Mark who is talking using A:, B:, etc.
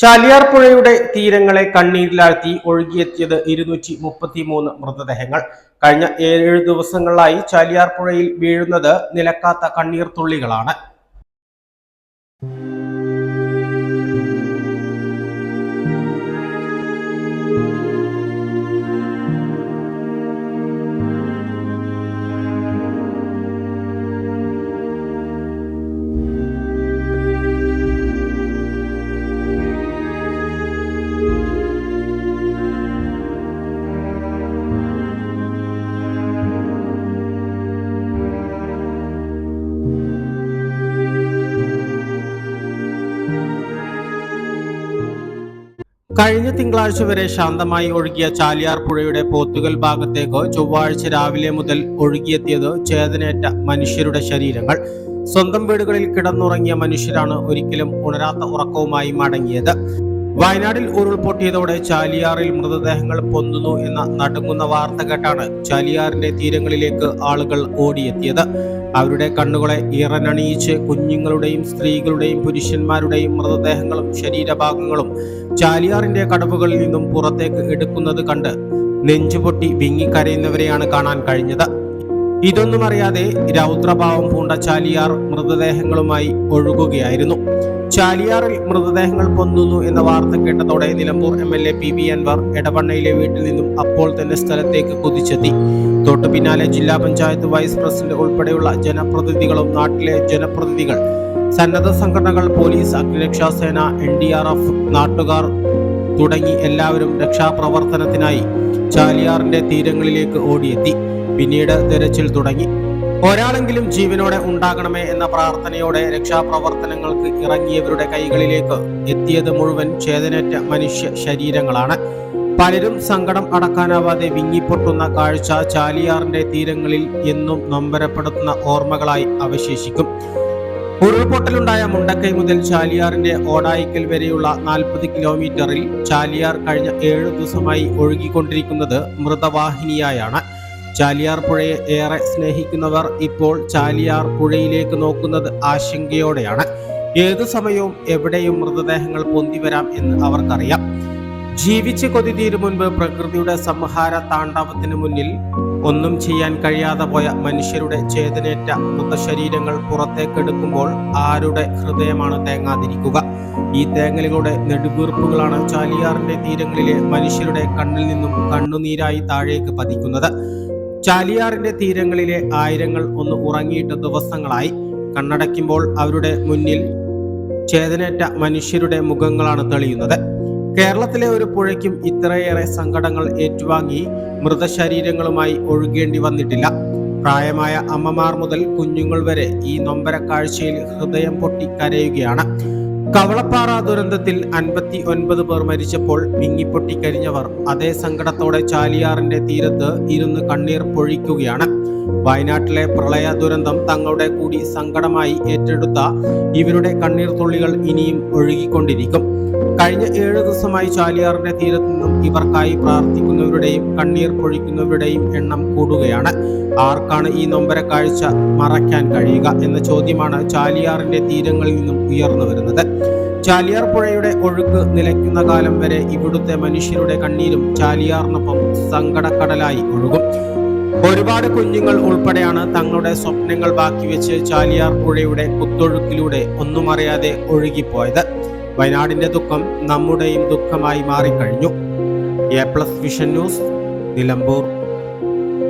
A: ചാലിയാർ പുഴയുടെ തീരങ്ങളെ കണ്ണീരിലാഴ്ത്തി ഒഴുകിയെത്തിയത് 233 മൃതദേഹങ്ങൾ. കഴിഞ്ഞ 7 ദിവസങ്ങളായി ചാലിയാർ പുഴയിൽ വീഴുന്നത് നിലക്കാത്ത കണ്ണീർ തുള്ളികളാണ്. കഴിഞ്ഞ തിങ്കളാഴ്ച വരെ ശാന്തമായി ഒഴുകിയ ചാലിയാർ പുഴയുടെ പോത്തുകൽ ഭാഗത്തേക്ക് ചൊവ്വാഴ്ച രാവിലെ മുതൽ ഒഴുകിയെത്തിയത് ചേതനേറ്റ മനുഷ്യരുടെ ശരീരങ്ങൾ. സ്വന്തം വീടുകളിൽ കിടന്നുറങ്ങിയ മനുഷ്യരാണ് ഒരിക്കലും ഉണരാത്ത ഉറക്കവുമായി മടങ്ങിയത്. വയനാട്ടിൽ ഉരുൾപൊട്ടിയതോടെ ചാലിയാറിൽ മൃതദേഹങ്ങൾ പൊന്തുന്നു എന്ന നടുങ്ങുന്ന വാർത്ത കേട്ടാണ് ചാലിയാറിന്റെ തീരങ്ങളിലേക്ക് ആളുകൾ ഓടിയെത്തിയത്. അവരുടെ കണ്ണുകളെ ഇറനണിയിച്ച് കുഞ്ഞുങ്ങളുടെയും സ്ത്രീകളുടെയും പുരുഷന്മാരുടെയും മൃതദേഹങ്ങളും ശരീരഭാഗങ്ങളും ചാലിയാറിന്റെ കടവുകളിൽ നിന്നും പുറത്തേക്ക് എടുക്കുന്നത് കണ്ട് നെഞ്ചുപൊട്ടി വിങ്ങിക്കരയുന്നവരെയാണ് കാണാൻ കഴിഞ്ഞത്. ഇതൊന്നും അറിയാതെ രൗദ്രഭാവം പൂണ്ട ചാലിയാർ മൃതദേഹങ്ങളുമായി ഒഴുകുകയായിരുന്നു. ചാലിയാറിൽ മൃതദേഹങ്ങൾ പൊന്തുന്നു എന്ന വാർത്ത കേട്ടതോടെ നിലമ്പൂർ MLA PV അൻവർ എടവണ്ണയിലെ വീട്ടിൽ നിന്നും അപ്പോൾ തന്നെ സ്ഥലത്തേക്ക് കുതിച്ചെത്തി. തൊട്ടു പിന്നാലെ ജില്ലാ പഞ്ചായത്ത് വൈസ് പ്രസിഡന്റ് ഉൾപ്പെടെയുള്ള ജനപ്രതിനിധികളും നാട്ടിലെ ജനപ്രതിനിധികൾ, സന്നദ്ധ സംഘടനകൾ, പോലീസ്, അഗ്നിരക്ഷാസേന, NDRF, നാട്ടുകാർ തുടങ്ങി എല്ലാവരും രക്ഷാപ്രവർത്തനത്തിനായി ചാലിയാറിന്റെ തീരങ്ങളിലേക്ക് ഓടിയെത്തി. പിന്നീട് തെരച്ചിൽ തുടങ്ങി. ഒരാളെങ്കിലും ജീവനോടെ ഉണ്ടാകണമേ എന്ന പ്രാർത്ഥനയോടെ രക്ഷാപ്രവർത്തനങ്ങൾക്ക് ഇറങ്ങിയവരുടെ കൈകളിലേക്ക് എത്തിയത് മുഴുവൻ ചേതനേറ്റ മനുഷ്യ ശരീരങ്ങളാണ്. പലരും സങ്കടം അടക്കാനാവാതെ വിങ്ങിപ്പൊട്ടുന്ന കാഴ്ച ചാലിയാറിന്റെ തീരങ്ങളിൽ എന്നും നൊമ്പരപ്പെടുത്തുന്ന ഓർമ്മകളായി അവശേഷിക്കും. ഉരുൾപൊട്ടലുണ്ടായ മുണ്ടക്കൈ മുതൽ ചാലിയാറിന്റെ ഓടായിക്കൽ വരെയുള്ള 40 കിലോമീറ്ററിൽ ചാലിയാർ കഴിഞ്ഞ 7 ദിവസമായി ഒഴുകിക്കൊണ്ടിരിക്കുന്നത് മൃതവാഹിനിയായാണ്. ചാലിയാർ പുഴയെ ഏറെ സ്നേഹിക്കുന്നവർ ഇപ്പോൾ ചാലിയാർ പുഴയിലേക്ക് നോക്കുന്നത് ആശങ്കയോടെയാണ്. ഏതു സമയവും എവിടെയും മൃതദേഹങ്ങൾ പൊന്തിവരാം എന്ന് അവർക്കറിയാം. ജീവിച്ച് കൊതി തീരും മുൻപ് പ്രകൃതിയുടെ സംഹാര താണ്ഡവത്തിന് മുന്നിൽ ഒന്നും ചെയ്യാൻ കഴിയാതെ പോയ മനുഷ്യരുടെ ചേതനേറ്റ മൃതശരീരങ്ങൾ പുറത്തേക്കെടുക്കുമ്പോൾ ആരുടെ ഹൃദയമാണ് തേങ്ങാതിരിക്കുക? ഈ തേങ്ങലുകളുടെ നെടുവീർപ്പുകളാണ് ചാലിയാറിന്റെ തീരങ്ങളിലെ മനുഷ്യരുടെ കണ്ണിൽ നിന്നും കണ്ണുനീരായി താഴേക്ക് പതിക്കുന്നത്. ചാലിയാറിന്റെ തീരങ്ങളിലെ ആയിരങ്ങൾ ഒന്ന് ഉറങ്ങിയിട്ട് ദിവസങ്ങളായി. കണ്ണടയ്ക്കുമ്പോൾ അവരുടെ മുന്നിൽ ചേതനേറ്റ മനുഷ്യരുടെ മുഖങ്ങളാണ് തെളിയുന്നത്. കേരളത്തിലെ ഒരു പുഴയ്ക്കും ഇത്രയേറെ സങ്കടങ്ങൾ ഏറ്റുവാങ്ങി മൃതശരീരങ്ങളുമായി ഒഴുകേണ്ടി വന്നിട്ടില്ല. പ്രായമായ അമ്മമാർ മുതൽ കുഞ്ഞുങ്ങൾ വരെ ഈ നൊമ്പര കാഴ്ചയിൽ ഹൃദയം പൊട്ടി കരയുകയാണ്. കവളപ്പാറ ദുരന്തത്തിൽ 59 പേർ മരിച്ചപ്പോൾ വിങ്ങിപ്പൊട്ടി കരിഞ്ഞവർ അതേ സങ്കടത്തോടെ ചാലിയാറിന്റെ തീരത്ത് ഇരുന്ന് കണ്ണീർ പൊഴിക്കുകയാണ്. വയനാട്ടിലെ പ്രളയ ദുരന്തം തങ്ങളുടെ കൂടി സങ്കടമായി ഏറ്റെടുത്ത ഇവരുടെ കണ്ണീർ തുള്ളികൾ ഇനിയും ഒഴുകിക്കൊണ്ടിരിക്കും. കഴിഞ്ഞ 7 ദിവസമായി ചാലിയാറിന്റെ തീരത്തു നിന്നും ഇവർക്കായി പ്രാർത്ഥിക്കുന്നവരുടെയും കണ്ണീർ പൊഴിക്കുന്നവരുടെയും എണ്ണം കൂടുകയാണ്. ആർക്കാണ് ഈ നൊമ്പര കാഴ്ച മറയ്ക്കാൻ കഴിയുക എന്ന ചോദ്യമാണ് ചാലിയാറിന്റെ തീരങ്ങളിൽ നിന്നും ഉയർന്നു വരുന്നത്. ചാലിയാർ പുഴയുടെ ഒഴുക്ക് നിലയ്ക്കുന്ന കാലം വരെ ഇവിടുത്തെ മനുഷ്യരുടെ കണ്ണീരും ചാലിയാറിനൊപ്പം സങ്കടക്കടലായി ഒഴുകും. ഒരുപാട് കുഞ്ഞുങ്ങൾ ഉൾപ്പെടെയാണ് തങ്ങളുടെ സ്വപ്നങ്ങൾ ബാക്കി വെച്ച് ചാലിയാർ പുഴയുടെ കുത്തൊഴുക്കിലൂടെ ഒന്നും അറിയാതെ ഒഴുകിപ്പോയത്. വയനാടിന്റെ ദുഃഖം നമ്മുടെയും ദുഃഖമായി മാറിക്കഴിഞ്ഞു. A+ vision news, Nilambur.